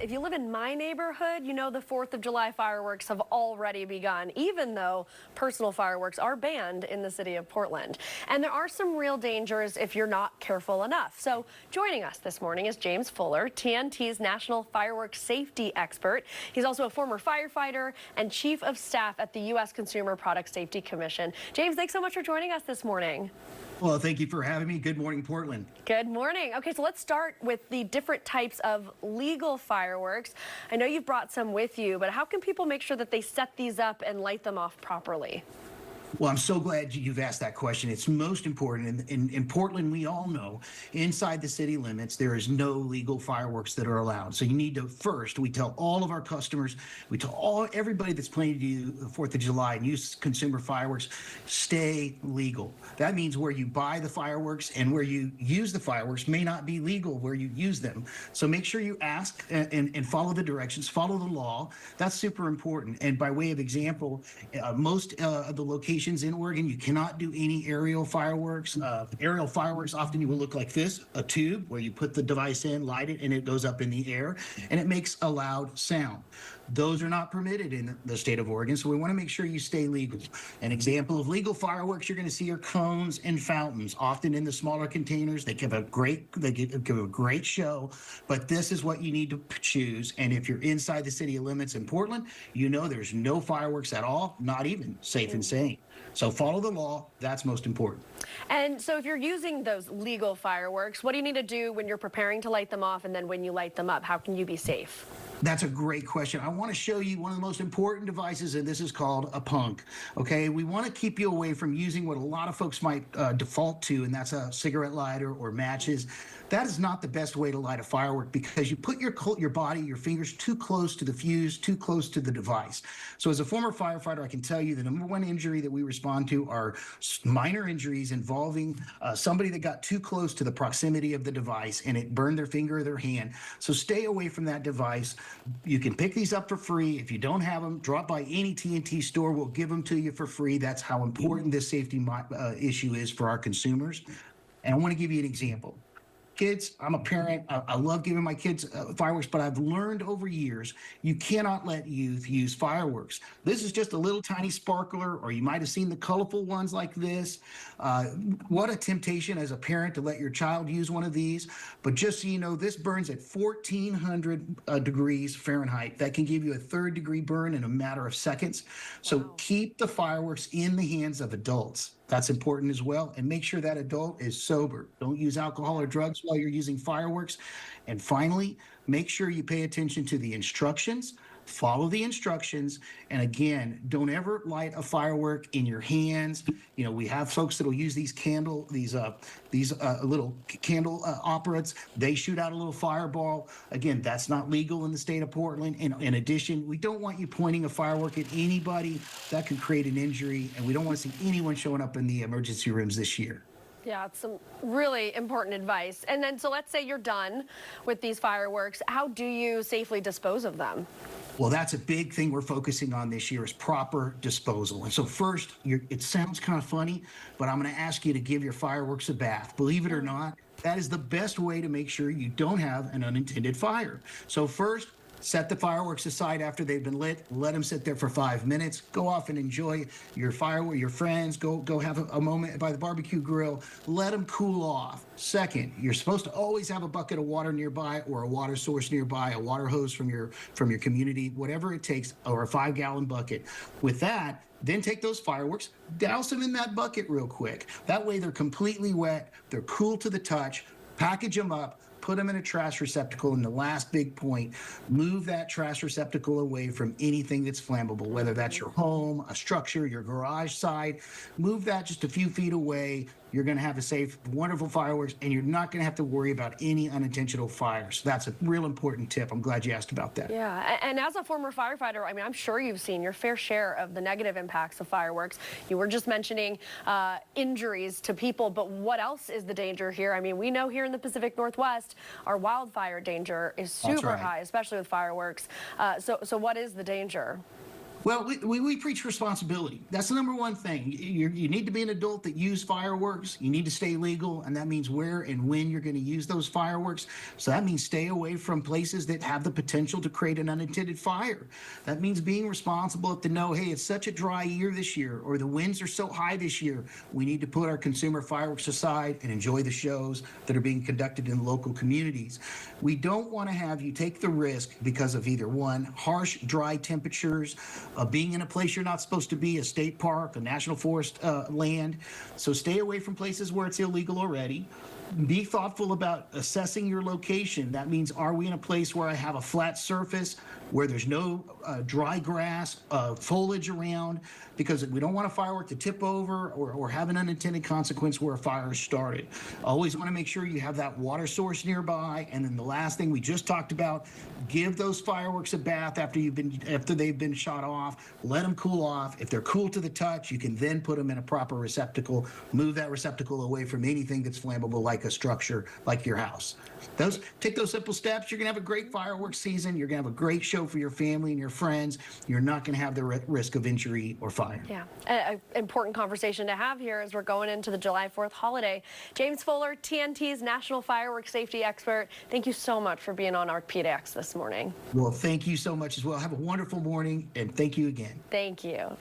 If you live in my neighborhood, you know the 4th of July fireworks have already begun, even though personal fireworks are banned in the city of Portland. And there are some real dangers if you're not careful enough. So joining us this morning is James Fuller, TNT's National Fireworks Safety Expert. He's also a former firefighter and Chief of Staff at the U.S. Consumer Product Safety Commission. James, thanks so much for joining us this morning. Well, thank you for having me. Good morning, Portland. Good morning. Okay, so let's start with the different types of legal fireworks. I know you've brought some with you, but how can people make sure that they set these up and light them off properly? Well, I'm so glad you've asked that question. It's most important. In Portland, we all know inside the city limits, there is no legal fireworks that are allowed. So you need to first, we tell all of our customers, we tell everybody that's planning to do the 4th of July and use consumer fireworks, stay legal. That means where you buy the fireworks and where you use the fireworks may not be legal where you use them. So make sure you ask and follow the directions, follow the law. That's super important. And by way of example, most of the locations in Oregon, you cannot do any aerial fireworks. Aerial fireworks often you will look like this, a tube where you put the device in, light it, and it goes up in the air, and it makes a loud sound. Those are not permitted in the state of Oregon, so we want to make sure you stay legal. An example of legal fireworks you're going to see are cones and fountains, often in the smaller containers. They give a great show, but this is what you need to choose. And if you're inside the city limits in Portland, you know there's no fireworks at all, not even safe and sane. So follow the law. That's most important. And so if you're using those legal fireworks, what do you need to do when you're preparing to light them off and then when you light them up? How can you be safe? That's a great question. I want to show you one of the most important devices, and this is called a punk. Okay, we want to keep you away from using what a lot of folks might default to, and that's a cigarette lighter or matches. That is not the best way to light a firework because you put your body, your fingers too close to the fuse, too close to the device. So as a former firefighter, I can tell you the #1 injury that we respond to are minor injuries involving somebody that got too close to the proximity of the device and it burned their finger or their hand. So stay away from that device. You can pick these up for free. If you don't have them, drop by any TNT store. We'll give them to you for free. That's how important this safety issue is for our consumers. And I want to give you an example. Kids, I'm a parent. I love giving my kids fireworks, but I've learned over years you cannot let youth use fireworks. This is just a little tiny sparkler, or you might have seen the colorful ones like this. What a temptation as a parent to let your child use one of these. But just so you know, this burns at 1,400 degrees Fahrenheit. That can give you a 3rd-degree burn in a matter of seconds. So keep the fireworks in the hands of adults. That's important as well. And make sure that adult is sober. Don't use alcohol or drugs while you're using fireworks. And finally, make sure you pay attention to the instructions. Follow the instructions. And again, don't ever light a firework in your hands. You know, we have folks that will use these little candle operates. They shoot out a little fireball. Again, that's not legal in the state of Portland. And in addition, we don't want you pointing a firework at anybody. That could create an injury. And we don't want to see anyone showing up in the emergency rooms this year. Yeah, it's some really important advice. And then, so let's say you're done with these fireworks. How do you safely dispose of them? Well, that's a big thing we're focusing on this year is proper disposal. And so first, it sounds kind of funny, but I'm going to ask you to give your fireworks a bath. Believe it or not, that is the best way to make sure you don't have an unintended fire. So first, set the fireworks aside after they've been lit. Let them sit there for 5 minutes. Go off and enjoy your firework, your friends. Go have a moment by the barbecue grill. Let them cool off. Second, you're supposed to always have a bucket of water nearby or a water source nearby, a water hose from your community, whatever it takes, or a 5-gallon bucket. With that, then take those fireworks, douse them in that bucket real quick. That way they're completely wet, they're cool to the touch, package them up, put them in a trash receptacle. And the last big point, move that trash receptacle away from anything that's flammable, whether that's your home, a structure, your garage side. Move that just a few feet away. You're going to have a safe, wonderful fireworks, and you're not going to have to worry about any unintentional fires. So that's a real important tip. I'm glad you asked about that. Yeah, and as a former firefighter, I mean, I'm sure you've seen your fair share of the negative impacts of fireworks. You were just mentioning injuries to people, but what else is the danger here? I mean, we know here in the Pacific Northwest, our wildfire danger is super high, especially with fireworks. So what is the danger? Well, we preach responsibility. That's the number one thing. You need to be an adult that use fireworks. You need to stay legal, and that means where and when you're going to use those fireworks. So that means stay away from places that have the potential to create an unintended fire. That means being responsible to know, hey, it's such a dry year this year, or the winds are so high this year. We need to put our consumer fireworks aside and enjoy the shows that are being conducted in local communities. We don't want to have you take the risk because of either one, harsh, dry temperatures, being in a place you're not supposed to be, a state park, a national forest land. So stay away from places where it's illegal already. Be thoughtful about assessing your location. That means, are we in a place where I have a flat surface, where there's no dry grass, foliage around? Because we don't want a firework to tip over or have an unintended consequence where a fire is started. Always want to make sure you have that water source nearby. And then the last thing we just talked about, give those fireworks a bath after they've been shot off. Let them cool off. If they're cool to the touch, you can then put them in a proper receptacle. Move that receptacle away from anything that's flammable, like a structure, like your house. Take those simple steps. You're gonna have a great fireworks season. You're gonna have a great show for your family and your friends. You're not gonna have the risk of injury or fire. Yeah, an important conversation to have here as we're going into the July 4th holiday. James Fuller, TNT's National Fireworks Safety Expert, thank you so much for being on our PDX this morning. Well, thank you so much as well. Have a wonderful morning, and thank you again. Thank you.